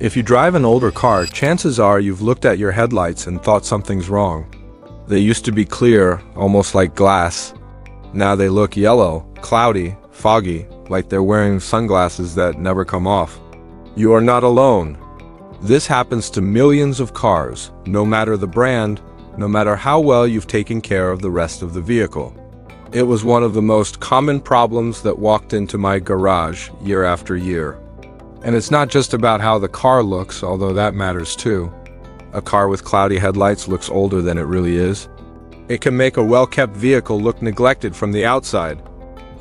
If you drive an older car, chances are you've looked at your headlights and thought something's wrong. They used to be clear, almost like glass. Now they look yellow, cloudy, foggy, like they're wearing sunglasses that never come off. You are not alone. This happens to millions of cars, no matter the brand, no matter how well you've taken care of the rest of the vehicle. It was one of the most common problems that walked into my garage year after year. And it's not just about how the car looks, although that matters too. A car with cloudy headlights looks older than it really is. It can make a well-kept vehicle look neglected from the outside.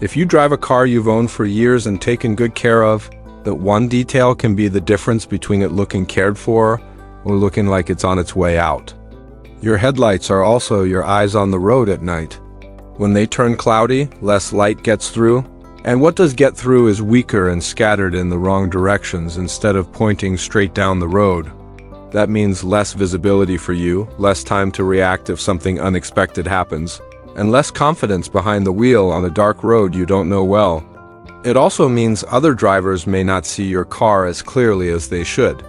If you drive a car you've owned for years and taken good care of, that one detail can be the difference between it looking cared for or looking like it's on its way out. Your headlights are also your eyes on the road at night. When they turn cloudy, less light gets through, and what does get through is weaker and scattered in the wrong directions instead of pointing straight down the road. That means less visibility for you, less time to react if something unexpected happens, and less confidence behind the wheel on a dark road you don't know well. It also means other drivers may not see your car as clearly as they should.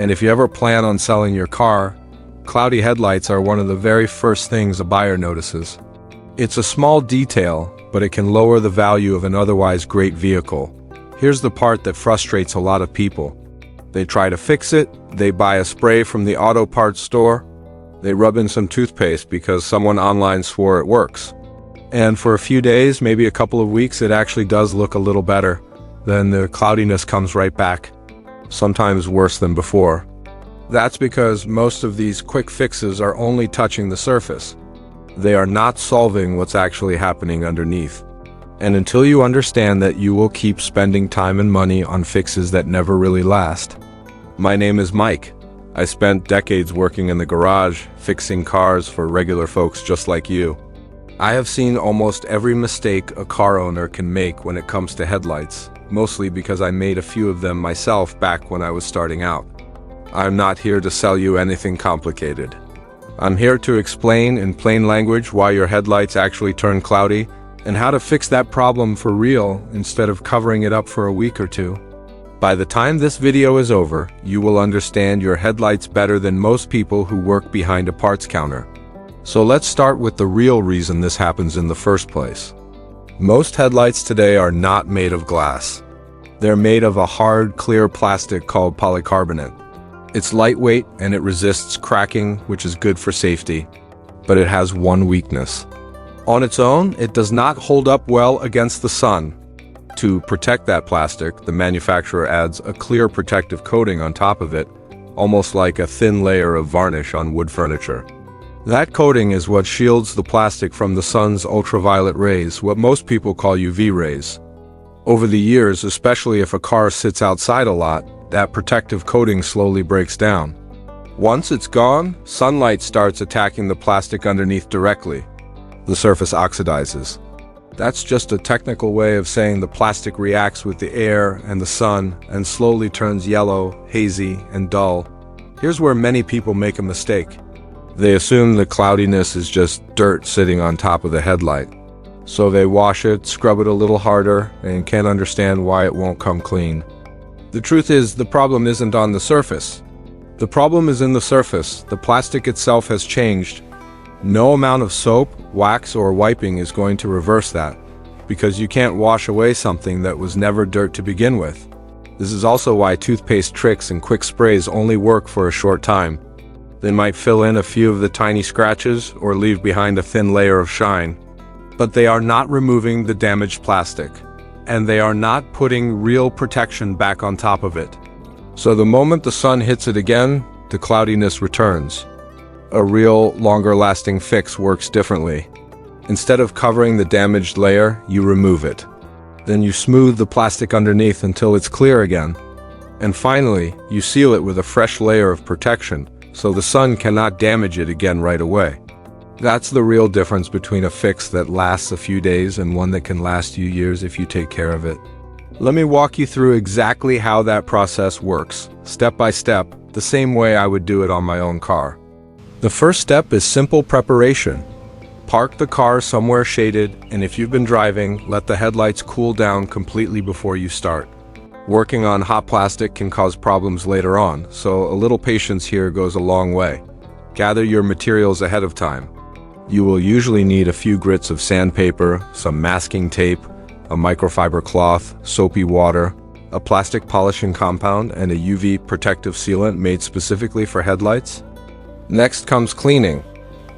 And if you ever plan on selling your car, cloudy headlights are one of the very first things a buyer notices. It's a small detail, but it can lower the value of an otherwise great vehicle. Here's the part that frustrates a lot of people. They try to fix it, they buy a spray from the auto parts store, they rub in some toothpaste because someone online swore it works. And for a few days, maybe a couple of weeks, it actually does look a little better. Then the cloudiness comes right back, sometimes worse than before. That's because most of these quick fixes are only touching the surface. They are not solving what's actually happening underneath. And until you understand that, you will keep spending time and money on fixes that never really last. My name is Mike. I spent decades working in the garage, fixing cars for regular folks just like you. I have seen almost every mistake a car owner can make when it comes to headlights, mostly because I made a few of them myself back when I was starting out. I'm not here to sell you anything complicated. I'm here to explain in plain language why your headlights actually turn cloudy and how to fix that problem for real instead of covering it up for a week or two. By the time this video is over, you will understand your headlights better than most people who work behind a parts counter. So let's start with the real reason this happens in the first place. Most headlights today are not made of glass. They're made of a hard, clear plastic called polycarbonate. It's lightweight and it resists cracking, which is good for safety. But it has one weakness. On its own, it does not hold up well against the sun. To protect that plastic, the manufacturer adds a clear protective coating on top of it, almost like a thin layer of varnish on wood furniture. That coating is what shields the plastic from the sun's ultraviolet rays, what most people call UV rays. Over the years, especially if a car sits outside a lot, that protective coating slowly breaks down. Once it's gone, sunlight starts attacking the plastic underneath directly. The surface oxidizes. That's just a technical way of saying the plastic reacts with the air and the sun and slowly turns yellow, hazy, and dull. Here's where many people make a mistake. They assume the cloudiness is just dirt sitting on top of the headlight. So they wash it, scrub it a little harder, and can't understand why it won't come clean. The truth is, the problem isn't on the surface. The problem is in the surface. The plastic itself has changed. No amount of soap, wax, or wiping is going to reverse that, because you can't wash away something that was never dirt to begin with. This is also why toothpaste tricks and quick sprays only work for a short time. They might fill in a few of the tiny scratches or leave behind a thin layer of shine. But they are not removing the damaged plastic, and they are not putting real protection back on top of it. So the moment the sun hits it again, the cloudiness returns. A real, longer-lasting fix works differently. Instead of covering the damaged layer, you remove it. Then you smooth the plastic underneath until it's clear again. And finally, you seal it with a fresh layer of protection, so the sun cannot damage it again right away. That's the real difference between a fix that lasts a few days and one that can last you years if you take care of it. Let me walk you through exactly how that process works, step by step, the same way I would do it on my own car. The first step is simple preparation. Park the car somewhere shaded, and if you've been driving, let the headlights cool down completely before you start. Working on hot plastic can cause problems later on, so a little patience here goes a long way. Gather your materials ahead of time. You will usually need a few grits of sandpaper, some masking tape, a microfiber cloth, soapy water, a plastic polishing compound, and a UV protective sealant made specifically for headlights. Next comes cleaning.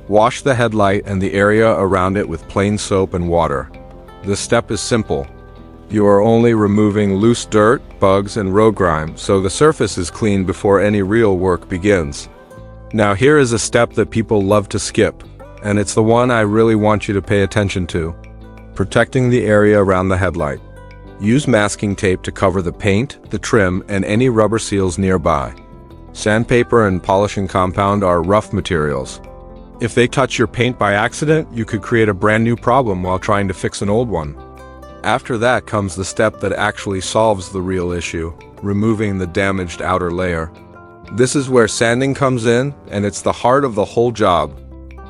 Wash the headlight and the area around it with plain soap and water. This step is simple. You are only removing loose dirt, bugs, and road grime, so the surface is clean before any real work begins. Now here is a step that people love to skip, and it's the one I really want you to pay attention to. Protecting the area around the headlight. Use masking tape to cover the paint, the trim, and any rubber seals nearby. Sandpaper and polishing compound are rough materials. If they touch your paint by accident, you could create a brand new problem while trying to fix an old one. After that comes the step that actually solves the real issue, removing the damaged outer layer. This is where sanding comes in, and it's the heart of the whole job.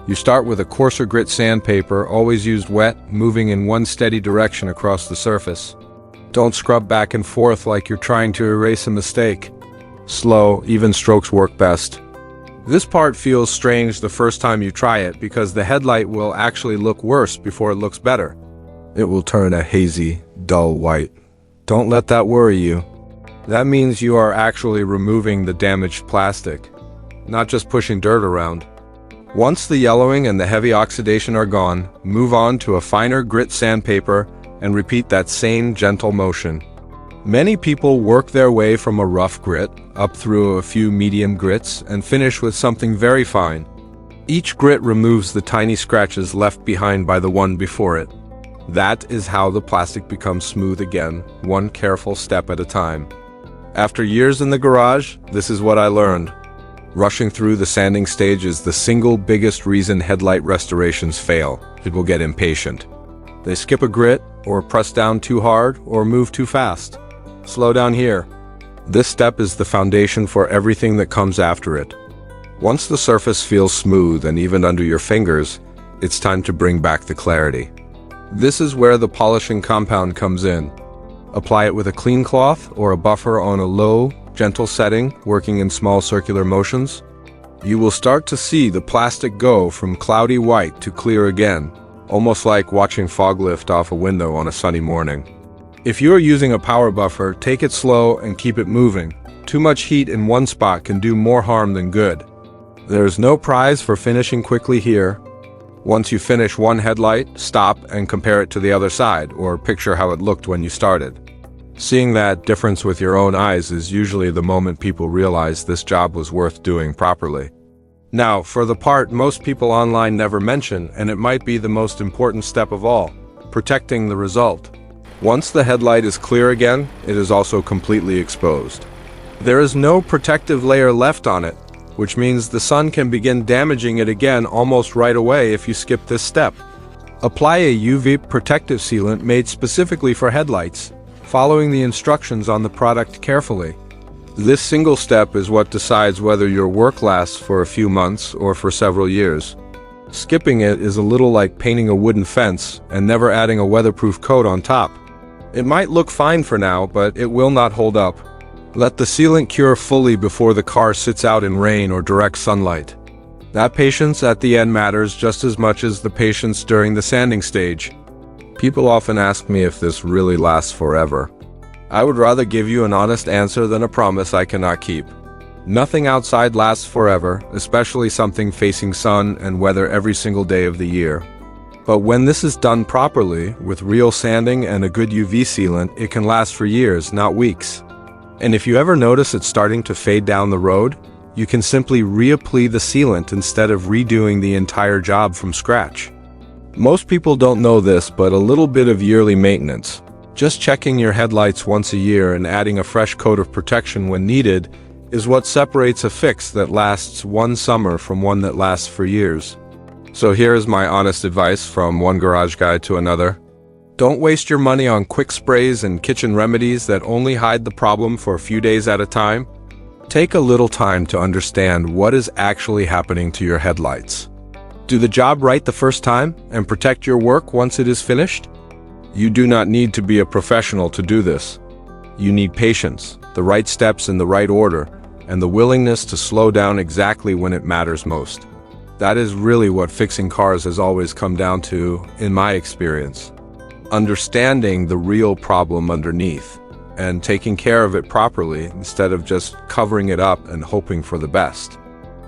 You start with a coarser grit sandpaper, always used wet, moving in one steady direction across the surface. Don't scrub back and forth like you're trying to erase a mistake. Slow, even strokes work best. This part feels strange the first time you try it because the headlight will actually look worse before it looks better. It will turn a hazy, dull white. Don't let that worry you. That means you are actually removing the damaged plastic, not just pushing dirt around. Once the yellowing and the heavy oxidation are gone, move on to a finer grit sandpaper and repeat that same gentle motion. Many people work their way from a rough grit up through a few medium grits and finish with something very fine. Each grit removes the tiny scratches left behind by the one before it. That is how the plastic becomes smooth again, one careful step at a time. After years in the garage, this is what I learned. Rushing through the sanding stage is the single biggest reason headlight restorations fail. People get impatient. They skip a grit, or press down too hard, or move too fast. Slow down here. This step is the foundation for everything that comes after it. Once the surface feels smooth and even under your fingers, it's time to bring back the clarity. This is where the polishing compound comes in. Apply it with a clean cloth or a buffer on a low, gentle setting, working in small circular motions. You will start to see the plastic go from cloudy white to clear again, almost like watching fog lift off a window on a sunny morning. If you are using a power buffer, take it slow and keep it moving. Too much heat in one spot can do more harm than good. There is no prize for finishing quickly here. Once you finish one headlight, stop and compare it to the other side, or picture how it looked when you started. Seeing that difference with your own eyes is usually the moment people realize this job was worth doing properly. Now, for the part most people online never mention, and it might be the most important step of all, protecting the result. Once the headlight is clear again, it is also completely exposed. There is no protective layer left on it, which means the sun can begin damaging it again almost right away if you skip this step. Apply a UV protective sealant made specifically for headlights, following the instructions on the product carefully. This single step is what decides whether your work lasts for a few months or for several years. Skipping it is a little like painting a wooden fence and never adding a weatherproof coat on top. It might look fine for now, but it will not hold up. Let the sealant cure fully before the car sits out in rain or direct sunlight. That patience at the end matters just as much as the patience during the sanding stage. People often ask me if this really lasts forever. I would rather give you an honest answer than a promise I cannot keep. Nothing outside lasts forever, especially something facing sun and weather every single day of the year. But when this is done properly, with real sanding and a good UV sealant, it can last for years, not weeks. And if you ever notice it starting to fade down the road, you can simply reapply the sealant instead of redoing the entire job from scratch. Most people don't know this, but a little bit of yearly maintenance, just checking your headlights once a year and adding a fresh coat of protection when needed, is what separates a fix that lasts one summer from one that lasts for years. So here is my honest advice from one garage guy to another. Don't waste your money on quick sprays and kitchen remedies that only hide the problem for a few days at a time. Take a little time to understand what is actually happening to your headlights. Do the job right the first time and protect your work once it is finished? You do not need to be a professional to do this. You need patience, the right steps in the right order, and the willingness to slow down exactly when it matters most. That is really what fixing cars has always come down to, in my experience. Understanding the real problem underneath, and taking care of it properly instead of just covering it up and hoping for the best.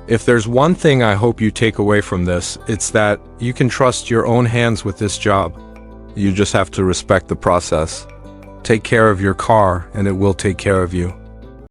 If there's one thing I hope you take away from this, it's that you can trust your own hands with this job. You just have to respect the process. Take care of your car, and it will take care of you.